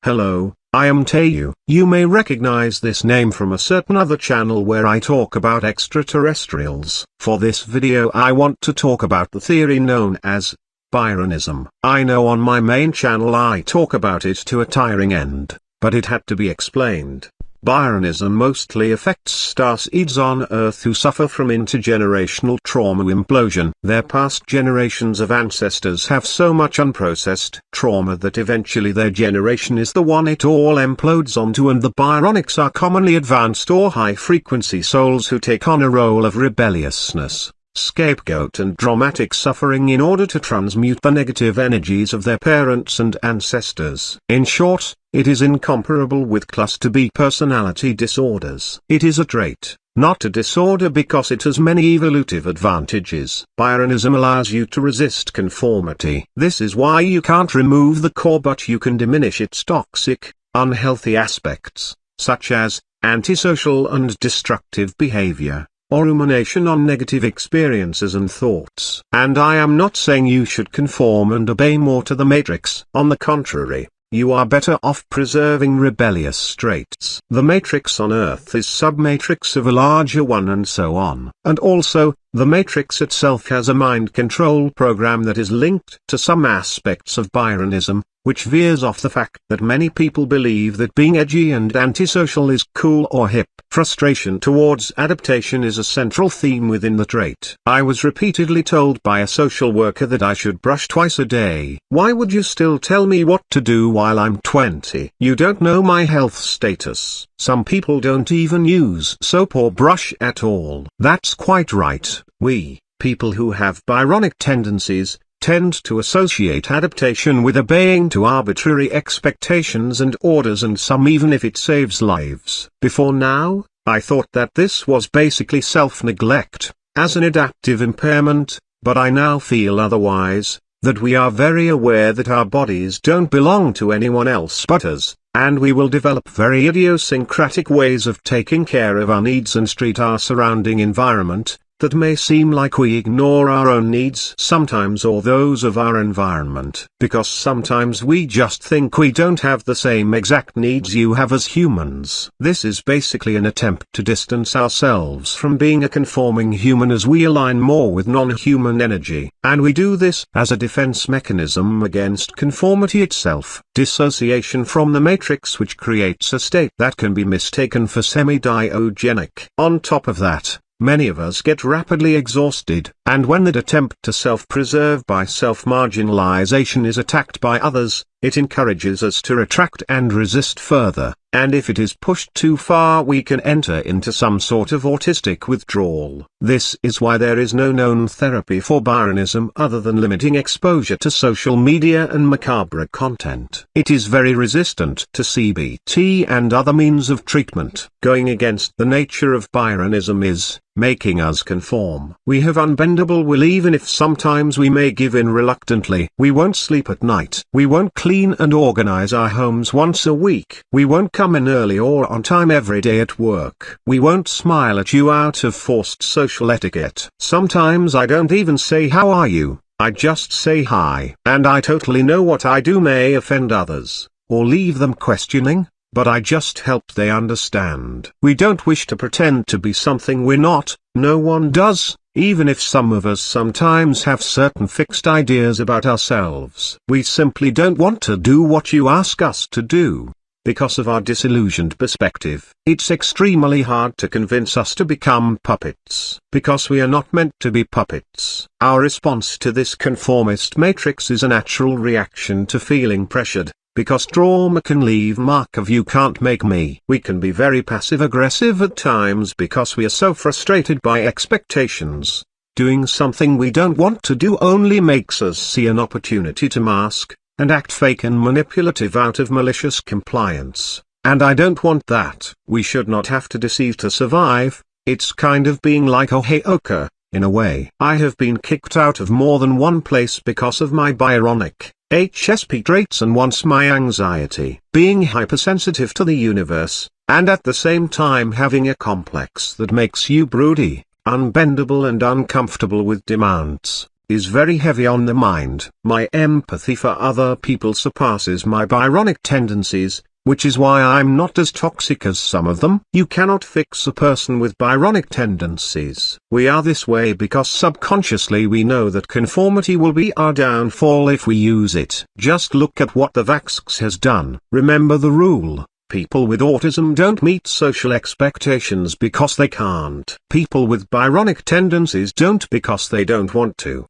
Hello, I am Tayu. You may recognize this name from a certain other channel where I talk about extraterrestrials. For this video I want to talk about the theory known as Byronism. I know on my main channel I talk about it to a tiring end, but it had to be explained. Byronism mostly affects starseeds on Earth who suffer from intergenerational trauma implosion. Their past generations of ancestors have so much unprocessed trauma that eventually their generation is the one it all implodes onto, and the Byronics are commonly advanced or high-frequency souls who take on a role of rebelliousness, scapegoat and dramatic suffering in order to transmute the negative energies of their parents and ancestors. In short, it is incomparable with cluster B personality disorders. It is a trait, not a disorder, because it has many evolutive advantages. Byronism allows you to resist conformity. This is why you can't remove the core, but you can diminish its toxic, unhealthy aspects, such as antisocial and destructive behavior, or rumination on negative experiences and thoughts. And I am not saying you should conform and obey more to the Matrix. On the contrary, you are better off preserving rebellious traits. The Matrix on Earth is sub-matrix of a larger one, and so on. And also, the Matrix itself has a mind control program that is linked to some aspects of Byronism, which veers off the fact that many people believe that being edgy and antisocial is cool or hip. Frustration towards adaptation is a central theme within the trait. I was repeatedly told by a social worker that I should brush twice a day. Why would you still tell me what to do while I'm 20? You don't know my health status. Some people don't even use soap or brush at all. That's quite right. We, people who have Byronic tendencies, tend to associate adaptation with obeying to arbitrary expectations and orders, and some even if it saves lives. Before now, I thought that this was basically self-neglect, as an adaptive impairment, but I now feel otherwise, that we are very aware that our bodies don't belong to anyone else but us, and we will develop very idiosyncratic ways of taking care of our needs and treat our surrounding environment that may seem like we ignore our own needs sometimes, or those of our environment, because sometimes we just think we don't have the same exact needs you have as humans. This is basically an attempt to distance ourselves from being a conforming human as we align more with non-human energy, and we do this as a defense mechanism against conformity itself, dissociation from the Matrix, which creates a state that can be mistaken for semi-diogenic. On top of that, many of us get rapidly exhausted, and when that attempt to self-preserve by self-marginalization is attacked by others, it encourages us to retract and resist further, and if it is pushed too far we can enter into some sort of autistic withdrawal. This is why there is no known therapy for Byronism other than limiting exposure to social media and macabre content. It is very resistant to CBT and other means of treatment. Going against the nature of Byronism is making us conform. We have unbendable will, even if sometimes we may give in reluctantly. We won't sleep at night. We won't clean and organize our homes once a week. We won't come in early or on time every day at work. We won't smile at you out of forced social etiquette. Sometimes I don't even say how are you, I just say hi. And I totally know what I do may offend others, or leave them questioning, but I just help they understand. We don't wish to pretend to be something we're not. No one does, even if some of us sometimes have certain fixed ideas about ourselves. We simply don't want to do what you ask us to do, because of our disillusioned perspective. It's extremely hard to convince us to become puppets, because we are not meant to be puppets. Our response to this conformist matrix is a natural reaction to feeling pressured, because trauma can leave mark of "you can't make me." We can be very passive-aggressive at times because we are so frustrated by expectations. Doing something we don't want to do only makes us see an opportunity to mask and act fake and manipulative out of malicious compliance. And I don't want that. We should not have to deceive to survive. It's kind of being like a hayoka, in a way. I have been kicked out of more than one place because of my Byronic HSP traits, and once my anxiety, being hypersensitive to the universe, and at the same time having a complex that makes you broody, unbendable and uncomfortable with demands. is very heavy on the mind. My empathy for other people surpasses my Byronic tendencies, which is why I'm not as toxic as some of them. You cannot fix a person with Byronic tendencies. We are this way because subconsciously we know that conformity will be our downfall if we use it. Just look at what the vax has done. Remember the rule: people with autism don't meet social expectations because they can't. People with Byronic tendencies don't because they don't want to.